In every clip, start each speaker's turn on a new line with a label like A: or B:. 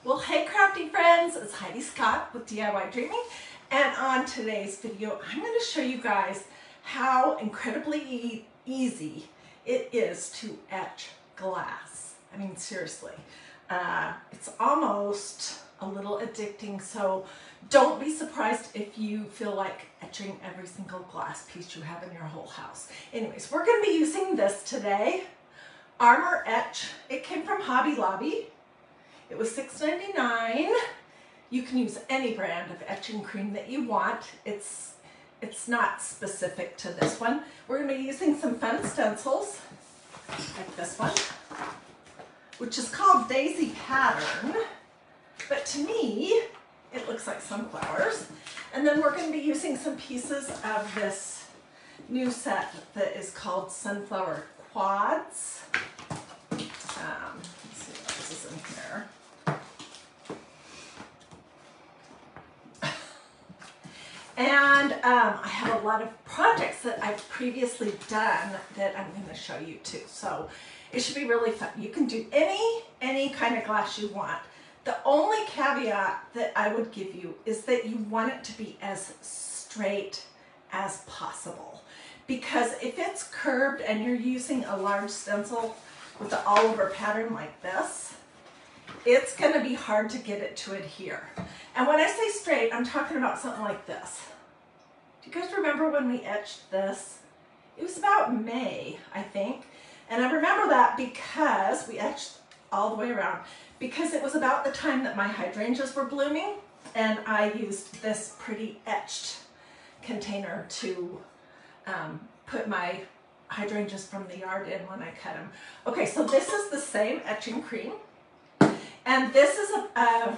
A: Well, hey crafty friends, it's Hiedi Scott with DiyDreaming, and on today's video I'm going to show you guys how incredibly easy it is to etch glass. I mean, seriously, it's almost a little addicting, so don't be surprised if you feel like etching every single glass piece you have in your whole house. Anyways, we're going to be using this today, Armor Etch. It came from Hobby Lobby. It was $6.99. You can use any brand of etching cream that you want. It's not specific to this one. We're going to be using some fun stencils, like this one, which is called Daisy Pattern, but to me, it looks like sunflowers. And then we're going to be using some pieces of this new set that is called Sunflower Quads. Let's see what else is in here. And I have a lot of projects that I've previously done that I'm going to show you too. So it should be really fun. You can do any kind of glass you want. The only caveat that I would give you is that you want it to be as straight as possible. Because if it's curved and you're using a large stencil with the all over pattern like this, it's going to be hard to get it to adhere. And when I say straight, I'm talking about something like this. Do you guys remember when we etched this? It was about May, I think. And I remember that because we etched all the way around, because it was about the time that my hydrangeas were blooming, and I used this pretty etched container to put my hydrangeas from the yard in when I cut them. Okay, so this is the same etching cream. And this is a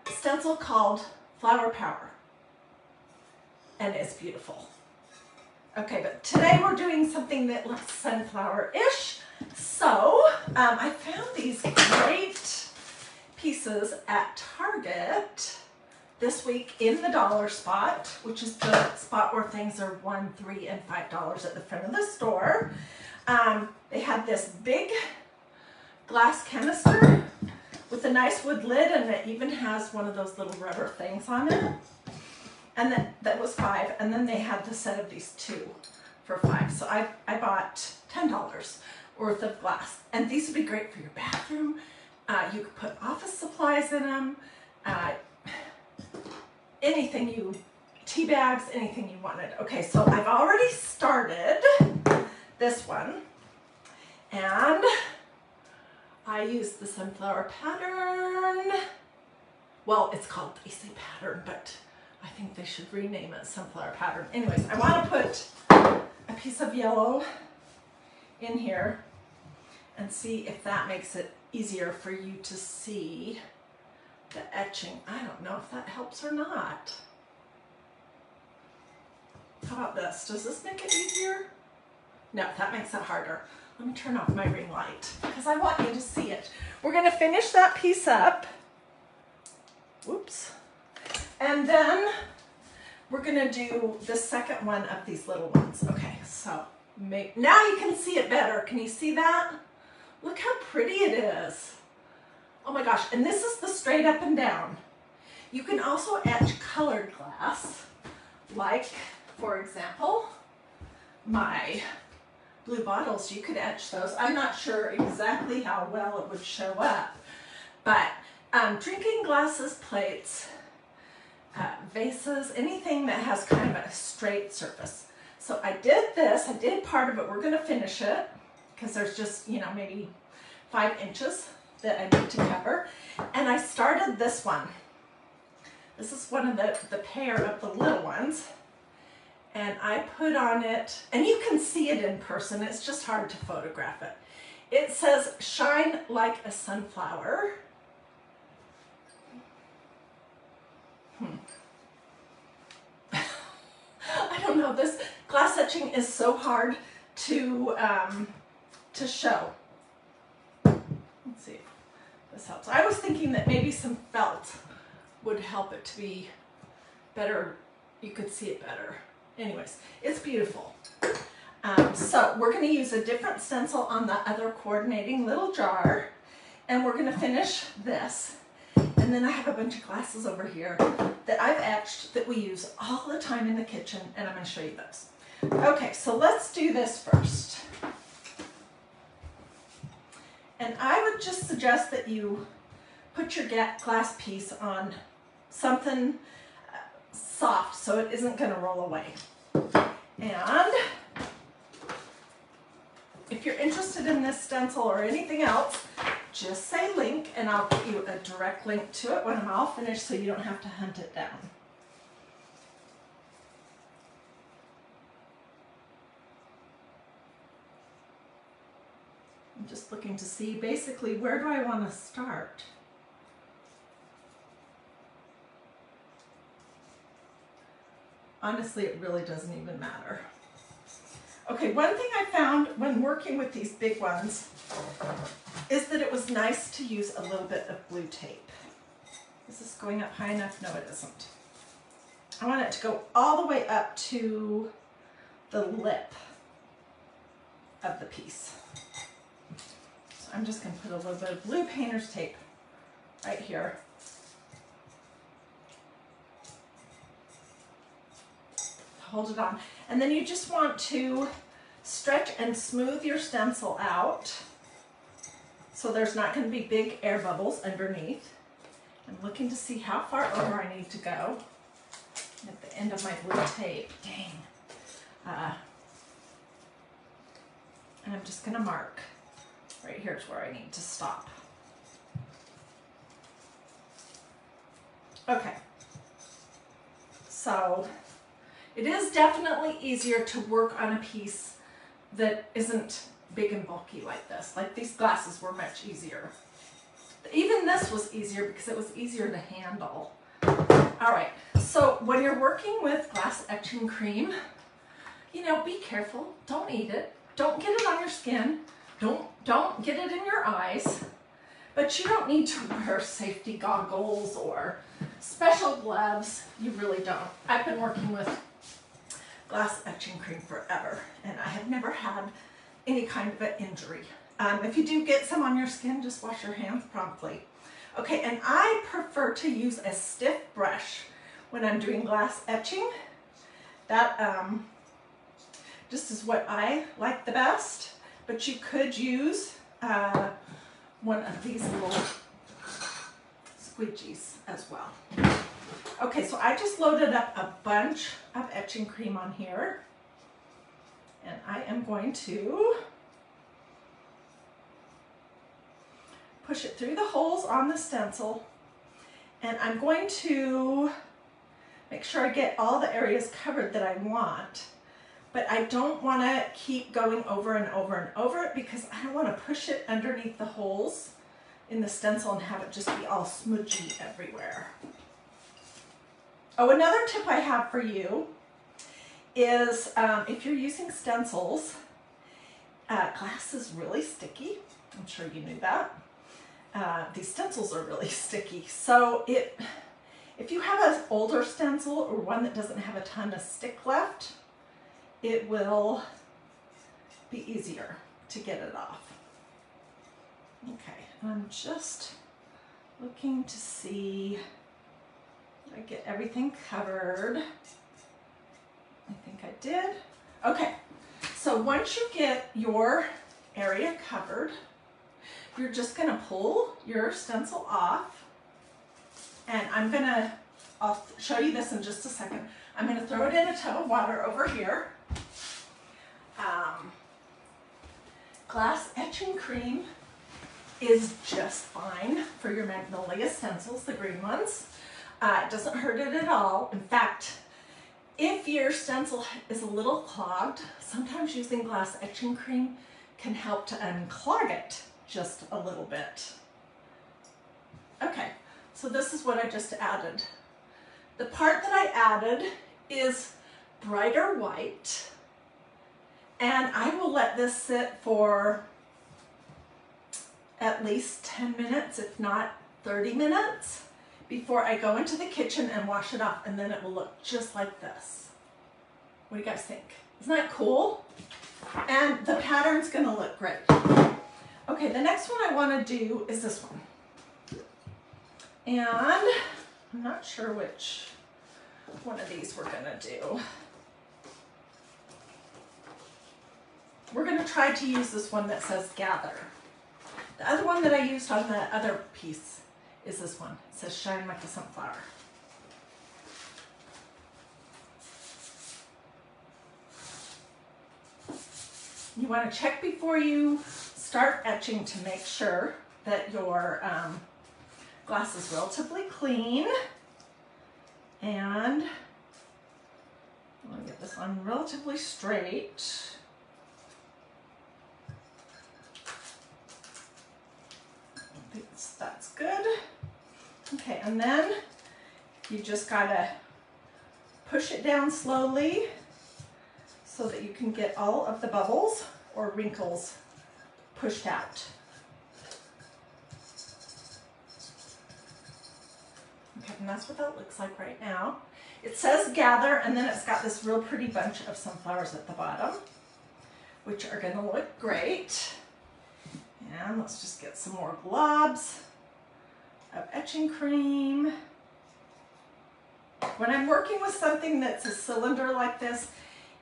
A: stencil called Flower Power, and it's beautiful. Okay, but today we're doing something that looks sunflower-ish. So I found these great pieces at Target this week in the dollar spot, which is the spot where things are $1, $3, and $5 at the front of the store. They had this big glass canister with a nice wood lid, and it even has one of those little rubber things on it. And that was $5, and then they had the set of these two for $5. So I bought $10 worth of glass, and these would be great for your bathroom. You could put office supplies in them, anything tea bags, anything you wanted. Okay, so I've already started this one, and I used the sunflower pattern. Well, it's called Daisy Pattern, but I think they should rename it Sunflower Pattern. Anyways, I want to put a piece of yellow in here and see if that makes it easier for you to see the etching. I don't know if that helps or not. How about this? Does this make it easier? No, that makes it harder. Let me turn off my ring light because I want you to see it. We're going to finish that piece up. Whoops. And then we're going to do the second one of these little ones. Okay, so now you can see it better. Can you see that? Look how pretty it is. Oh my gosh, and this is the straight up and down. You can also etch colored glass, like, for example, my blue bottles. You could etch those. I'm not sure exactly how well it would show up, but drinking glasses, plates, vases, anything that has kind of a straight surface. So I did this, I did part of it. We're going to finish it because there's just, maybe 5 inches that I need to cover. And I started this one. This is one of the pair of the little ones. And I put on it, and you can see it in person. It's just hard to photograph it. It says, "Shine like a sunflower." I don't know, this glass etching is so hard to show. Let's see if this helps. I was thinking that maybe some felt would help it to be better. You could see it better. Anyways, it's beautiful. So we're going to use a different stencil on the other coordinating little jar, And we're gonna finish this. And then I have a bunch of glasses over here that I've etched that we use all the time in the kitchen, and I'm gonna show you those. Okay, so let's do this first. And I would just suggest that you put your glass piece on something soft so it isn't gonna roll away. And if you're interested in this stencil or anything else, just say link and I'll give you a direct link to it when I'm all finished so you don't have to hunt it down. I'm just looking to see basically where do I want to start. Honestly, it really doesn't even matter. Okay, one thing I found when working with these big ones is that it was nice to use a little bit of blue tape. Is this going up high enough? No, it isn't. I want it to go all the way up to the lip of the piece. So I'm just going to put a little bit of blue painter's tape right here. Hold it on. And then you just want to stretch and smooth your stencil out so there's not going to be big air bubbles underneath. I'm looking to see how far over I need to go at the end of my blue tape. Dang. And I'm just going to mark right here's where I need to stop. Okay. So it is definitely easier to work on a piece that isn't big and bulky like this. Like these glasses were much easier. Even this was easier because it was easier to handle. All right, so when you're working with glass etching cream, you know, be careful. Don't eat it. Don't get it on your skin. Don't get it in your eyes. But you don't need to wear safety goggles or special gloves. You really don't. I've been working with glass etching cream forever, and I have never had any kind of an injury. If you do get some on your skin, just wash your hands promptly. Okay, and I prefer to use a stiff brush when I'm doing glass etching. That just is what I like the best, but you could use one of these little squeegees as well. Okay, so I just loaded up a bunch of etching cream on here, and I am going to push it through the holes on the stencil, and I'm going to make sure I get all the areas covered that I want, but I don't want to keep going over and over and over it because I don't want to push it underneath the holes in the stencil and have it just be all smudgy everywhere. Oh, another tip I have for you is if you're using stencils, glass is really sticky. I'm sure you knew that. These stencils are really sticky. So if you have an older stencil or one that doesn't have a ton of stick left, it will be easier to get it off. Okay, I'm just looking to see if I get everything covered. I think I did. Okay, so once you get your area covered, you're just gonna pull your stencil off, and I'll show you this in just a second. I'm gonna throw it in a tub of water over here. Glass etching cream is just fine for your Magnolia stencils, the green ones. It doesn't hurt it at all. In fact, if your stencil is a little clogged, sometimes using glass etching cream can help to unclog it just a little bit. Okay, so this is what I just added. The part that I added is brighter white, and I will let this sit for at least 10 minutes, if not 30 minutes, before I go into the kitchen and wash it off, and then it will look just like this. What do you guys think? Isn't that cool? And the pattern's gonna look great. Okay. Okay, the next one I want to do is this one. And I'm not sure which one of these we're going to do. We're going to try to use this one that says gather. The other one that I used on the other piece is this one. It says shine like a sunflower. You want to check before you start etching to make sure that your glass is relatively clean. And I'm going to get this on relatively straight. That's good. Okay, and then you just gotta push it down slowly so that you can get all of the bubbles or wrinkles pushed out. Okay, and that's what that looks like right now. It says gather, and then it's got this real pretty bunch of sunflowers at the bottom, which are gonna look great. And let's just get some more globs of etching cream. When I'm working with something that's a cylinder like this,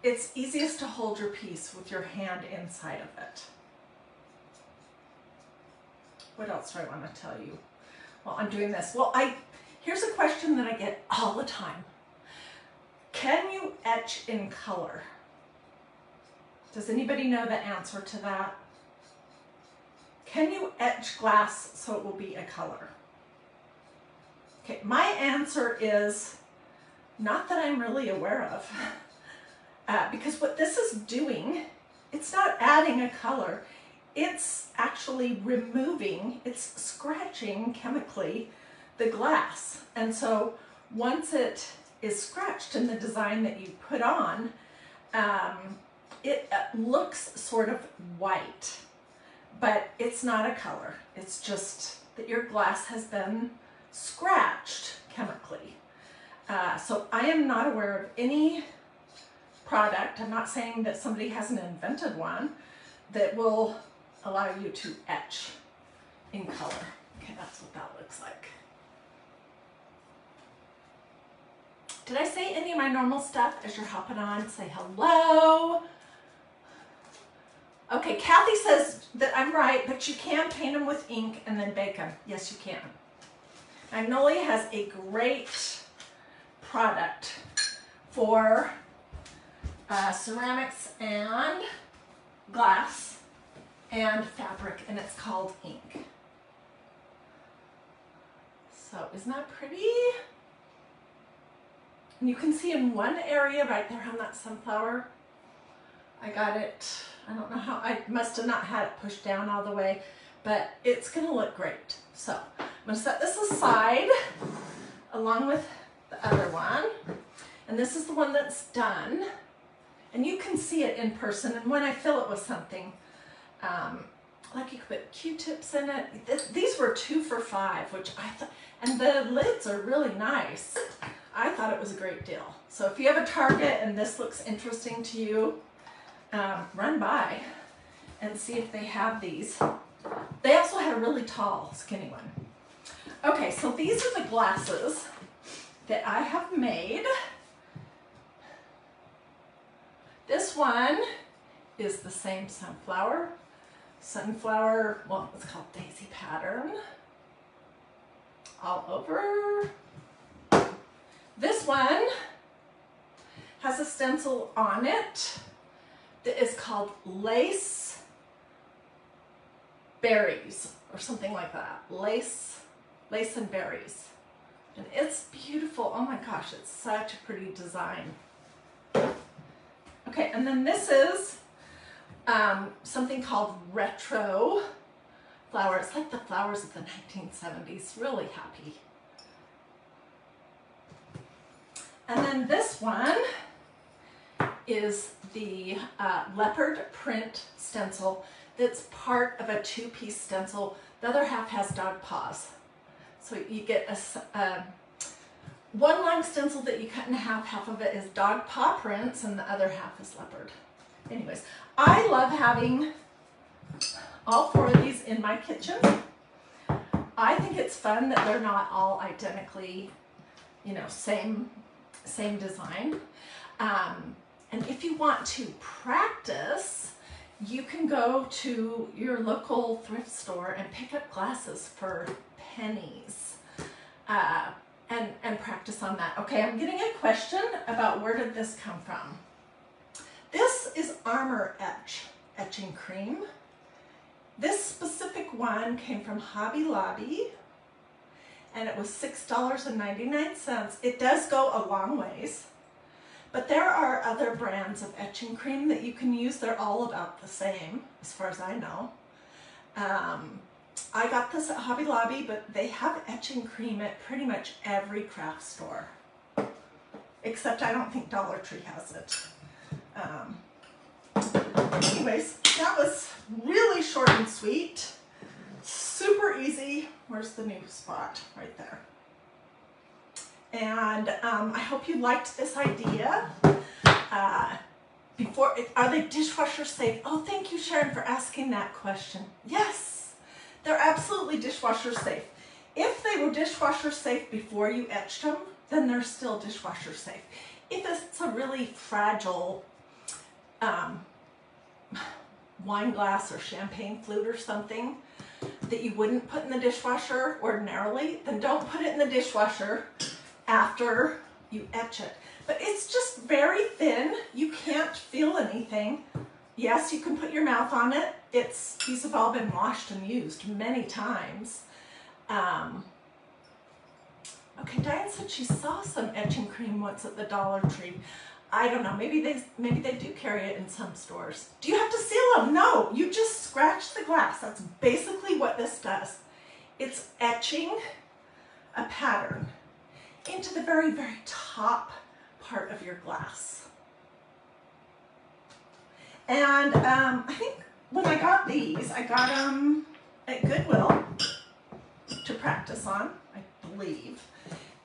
A: it's easiest to hold your piece with your hand inside of it. What else do I want to tell you while I'm doing this? Well, here's a question that I get all the time. Can you etch in color? Does anybody know the answer to that? Can you etch glass so it will be a color? Okay, my answer is not that I'm really aware of. Because what this is doing, it's not adding a color, it's actually removing, it's scratching chemically the glass. And so once it is scratched in the design that you put on, it looks sort of white. But it's not a color. It's just that your glass has been scratched chemically. So I am not aware of any product, I'm not saying that somebody hasn't invented one, that will allow you to etch in color. Okay, that's what that looks like. Did I say any of my normal stuff as you're hopping on? Say hello. Okay, Kathy says that I'm right, but you can paint them with ink and then bake them. Yes, you can. Magnolia has a great product for ceramics and glass and fabric, and it's called ink. So isn't that pretty? And you can see in one area right there on that sunflower, I got it, I don't know how, I must have not had it pushed down all the way, but it's gonna look great. So I'm gonna set this aside along with the other one. And this is the one that's done. And you can see it in person. And when I fill it with something, like you could put Q-tips in it. These were 2 for $5, which I thought, and the lids are really nice. I thought it was a great deal. So if you have a Target and this looks interesting to you, run by and see if they have these. They also had a really tall, skinny one. Okay, so these are the glasses that I have made. This one is the same sunflower, well, it's called daisy pattern all over. This one has a stencil on it that is called lace berries or something like that. Lace and berries. And it's beautiful. Oh my gosh, it's such a pretty design. Okay, and then this is something called retro flower. It's like the flowers of the 1970s, really happy. And then this one is the leopard print stencil that's part of a 2-piece stencil. The other half has dog paws. So you get a one long stencil that you cut in half of it is dog paw prints and the other half is leopard. Anyways, I love having all 4 of these in my kitchen. I think it's fun that they're not all identically, you know, same design. And if you want to practice, you can go to your local thrift store and pick up glasses for pennies and practice on that. Okay, I'm getting a question about where did this come from. This is Armor Etch etching cream. This specific one came from Hobby Lobby, and it was $6.99. It does go a long ways, but there are other brands of etching cream that you can use. They're all about the same, as far as I know. I got this at Hobby Lobby, but they have etching cream at pretty much every craft store, except I don't think Dollar Tree has it. Anyways, that was really short and sweet, super easy. Where's the new spot? Right there. And I hope you liked this idea. Are they dishwasher safe? Oh, thank you, Sharon, for asking that question. Yes, they're absolutely dishwasher safe. If they were dishwasher safe before you etched them, then they're still dishwasher safe. If it's a really fragile wine glass or champagne flute or something that you wouldn't put in the dishwasher ordinarily, then don't put it in the dishwasher after you etch it. But it's just very thin. You can't feel anything. Yes, you can put your mouth on it. These have all been washed and used many times. Okay, Diane said she saw some etching cream once at the Dollar Tree. I don't know, maybe they do carry it in some stores. Do you have to seal them? No, you just scratch the glass. That's basically what this does. It's etching a pattern into the very, very top part of your glass. And I think when I got these, I got them at Goodwill to practice on, I believe.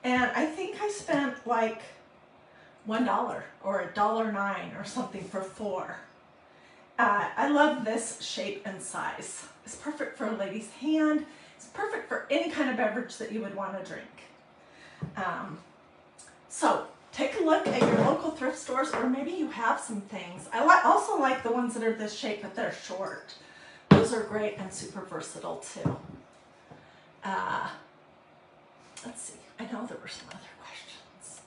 A: And I think I spent like $1 or $1.09 or something for 4. I love this shape and size. It's perfect for a lady's hand. It's perfect for any kind of beverage that you would want to drink. So take a look at your local thrift stores, or maybe you have some things. I also like the ones that are this shape, but they're short. Those are great and super versatile too. Let's see, I know there were some other questions.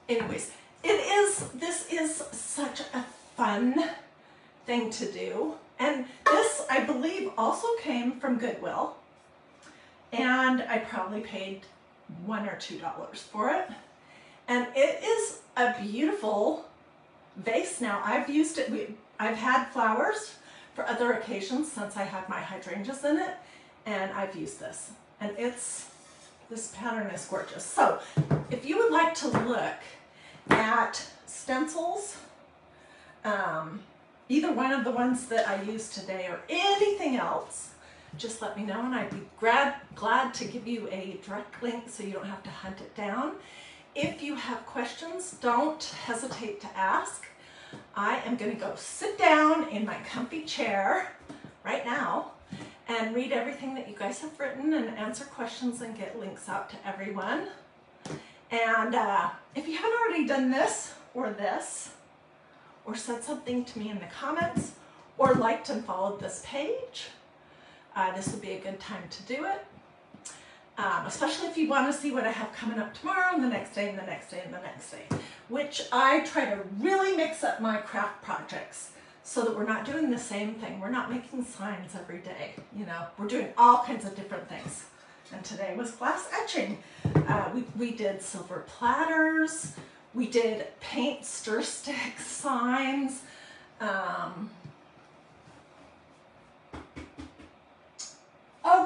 A: Anyways, this is such a fun thing to do. And this, I believe, also came from Goodwill. And I probably paid $1 or $2 for it. And it is a beautiful vase now. I've used it, I've had flowers for other occasions since I had my hydrangeas in it. And I've used this. And this pattern is gorgeous. So if you would like to look at stencils, either one of the ones that I used today or anything else, just let me know and I'd be glad to give you a direct link so you don't have to hunt it down. If you have questions, don't hesitate to ask. I am going to go sit down in my comfy chair right now and read everything that you guys have written and answer questions and get links out to everyone. And if you haven't already done this, or said something to me in the comments, or liked and followed this page, this would be a good time to do it. Especially if you want to see what I have coming up tomorrow and the next day and the next day and the next day, which I try to really mix up my craft projects so that we're not doing the same thing. We're not making signs every day, you know, we're doing all kinds of different things. And today was glass etching. We did silver platters, we did paint stir stick signs, oh,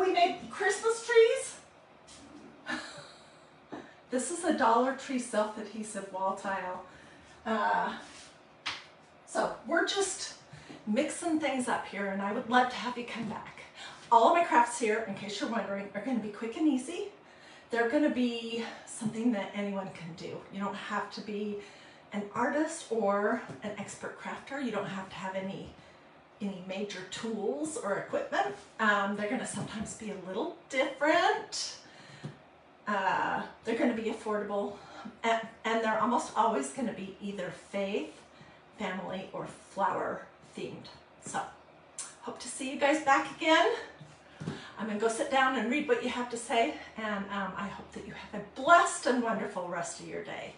A: we made Christmas trees. This is a Dollar Tree self-adhesive wall tile. So we're just mixing things up here, and I would love to have you come back. All of my crafts here, in case you're wondering, are going to be quick and easy. They're going to be something that anyone can do. You don't have to be an artist or an expert crafter. You don't have to have any major tools or equipment. They're going to sometimes be a little different. They're going to be affordable, and they're almost always going to be either faith, family, or flower themed. So, hope to see you guys back again. I'm going to go sit down and read what you have to say, and I hope that you have a blessed and wonderful rest of your day.